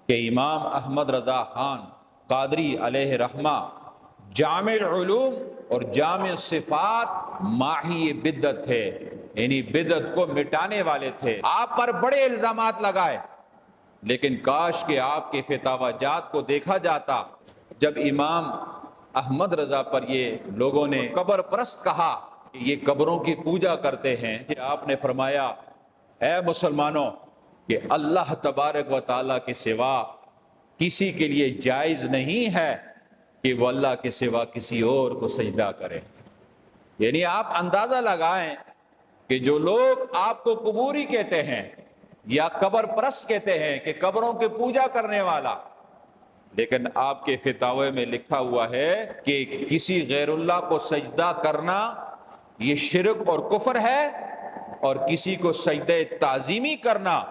کہ امام احمد رضا خان قادری علیہ رحمہ جامع العلوم اور جامع صفات ماہی بدعت تھے، یعنی بدعت کو مٹانے والے تھے۔ آپ پر بڑے الزامات لگائے، لیکن کاش کہ آپ کے فتاوی جات کو دیکھا جاتا۔ جب امام احمد رضا پر یہ لوگوں نے قبر پرست کہا کہ یہ قبروں کی پوجا کرتے ہیں، کہ آپ نے فرمایا اے مسلمانوں کہ اللہ تبارک و تعالیٰ کے سوا کسی کے لیے جائز نہیں ہے کہ وہ اللہ کے سوا کسی اور کو سجدہ کرے۔ یعنی آپ اندازہ لگائیں کہ جو لوگ آپ کو قبوری کہتے ہیں یا قبر پرست کہتے ہیں کہ قبروں کی پوجا کرنے والا، لیکن آپ کے فتاوے میں لکھا ہوا ہے کہ کسی غیر اللہ کو سجدہ کرنا یہ شرک اور کفر ہے، اور کسی کو سجدہ تعظیمی کرنا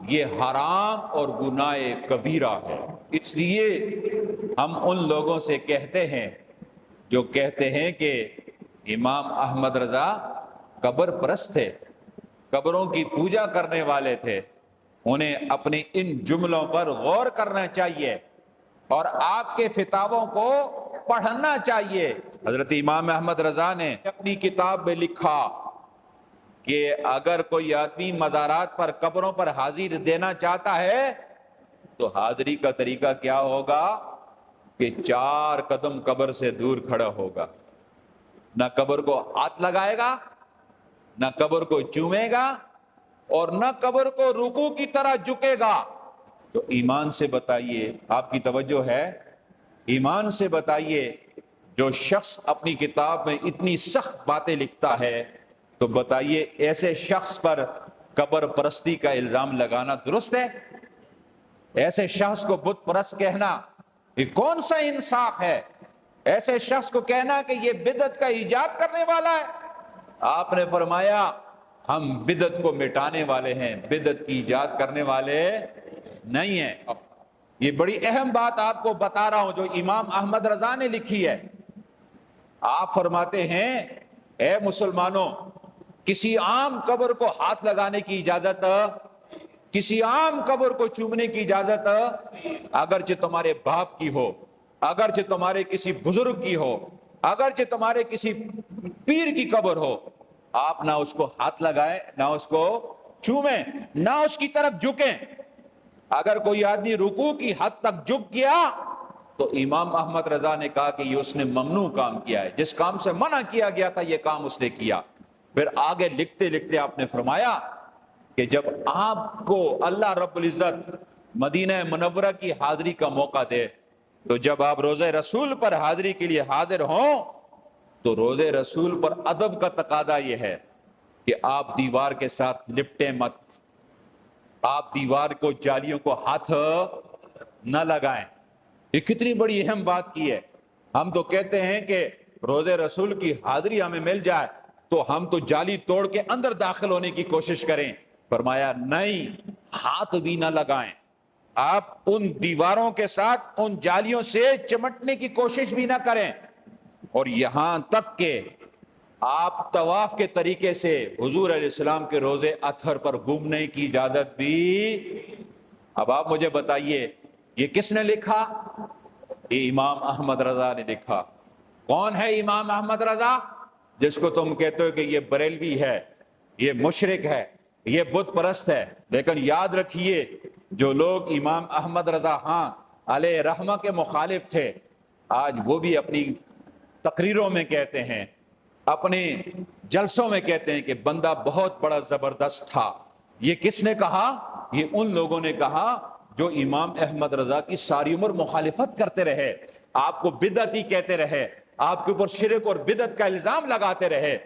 یہ حرام اور گناہ کبیرہ ہے۔ اس لیے ہم ان لوگوں سے کہتے ہیں جو کہتے ہیں کہ امام احمد رضا قبر پرست تھے، قبروں کی پوجا کرنے والے تھے، انہیں اپنے ان جملوں پر غور کرنا چاہیے اور آپ کے فتاووں کو پڑھنا چاہیے۔ حضرت امام احمد رضا نے اپنی کتاب میں لکھا کہ اگر کوئی آدمی مزارات پر قبروں پر حاضری دینا چاہتا ہے تو حاضری کا طریقہ کیا ہوگا کہ 4 قدم قبر سے دور کھڑا ہوگا، نہ قبر کو ہاتھ لگائے گا، نہ قبر کو چومے گا، اور نہ قبر کو رکوع کی طرح جھکے گا۔ تو ایمان سے بتائیے، آپ کی توجہ ہے؟ ایمان سے بتائیے، جو شخص اپنی کتاب میں اتنی سخت باتیں لکھتا ہے تو بتائیے ایسے شخص پر قبر پرستی کا الزام لگانا درست ہے؟ ایسے شخص کو بت پرست کہنا یہ کون سا انصاف ہے؟ ایسے شخص کو کہنا کہ یہ بدعت کا ایجاد کرنے والا ہے؟ آپ نے فرمایا ہم بدعت کو مٹانے والے ہیں، بدعت کی ایجاد کرنے والے نہیں ہیں۔ یہ بڑی اہم بات آپ کو بتا رہا ہوں جو امام احمد رضا نے لکھی ہے۔ آپ فرماتے ہیں اے مسلمانوں، کسی عام قبر کو ہاتھ لگانے کی اجازت، کسی عام قبر کو چومنے کی اجازت اگرچہ تمہارے باپ کی ہو، اگرچہ تمہارے کسی بزرگ کی ہو، اگرچہ تمہارے کسی پیر کی قبر ہو، آپ نہ اس کو ہاتھ لگائیں، نہ اس کو چومیں، نہ اس کی طرف جھکیں۔ اگر کوئی آدمی رکوع کی حد تک جھک گیا تو امام احمد رضا نے کہا کہ یہ اس نے ممنوع کام کیا ہے، جس کام سے منع کیا گیا تھا یہ کام اس نے کیا۔ پھر آگے لکھتے لکھتے آپ نے فرمایا کہ جب آپ کو اللہ رب العزت مدینہ منورہ کی حاضری کا موقع دے تو جب آپ روضہ رسول پر حاضری کے لیے حاضر ہوں تو روضہ رسول پر ادب کا تقاضا یہ ہے کہ آپ دیوار کے ساتھ لپٹیں مت، آپ دیوار کو جالیوں کو ہاتھ نہ لگائیں۔ یہ کتنی بڑی اہم بات کی ہے۔ ہم تو کہتے ہیں کہ روضہ رسول کی حاضری ہمیں مل جائے تو ہم تو جالی توڑ کے اندر داخل ہونے کی کوشش کریں۔ فرمایا نہیں، ہاتھ بھی نہ لگائیں، آپ ان دیواروں کے ساتھ ان جالیوں سے چمٹنے کی کوشش بھی نہ کریں، اور یہاں تک کہ آپ طواف کے طریقے سے حضور علیہ السلام کے روضے اطہر پر گھومنے کی اجازت بھی۔ اب آپ مجھے بتائیے یہ کس نے لکھا؟ یہ امام احمد رضا نے لکھا۔ کون ہے امام احمد رضا جس کو تم کہتے ہو کہ یہ بریلوی ہے، یہ مشرک ہے، یہ بت پرست ہے؟ لیکن یاد رکھیے جو لوگ امام احمد رضا خان علیہ رحمہ کے مخالف تھے آج وہ بھی اپنی تقریروں میں کہتے ہیں، اپنے جلسوں میں کہتے ہیں کہ بندہ بہت بڑا زبردست تھا۔ یہ کس نے کہا؟ یہ ان لوگوں نے کہا جو امام احمد رضا کی ساری عمر مخالفت کرتے رہے، آپ کو بدعتی کہتے رہے، آپ کے اوپر شرک اور بدعت کا الزام لگاتے رہے،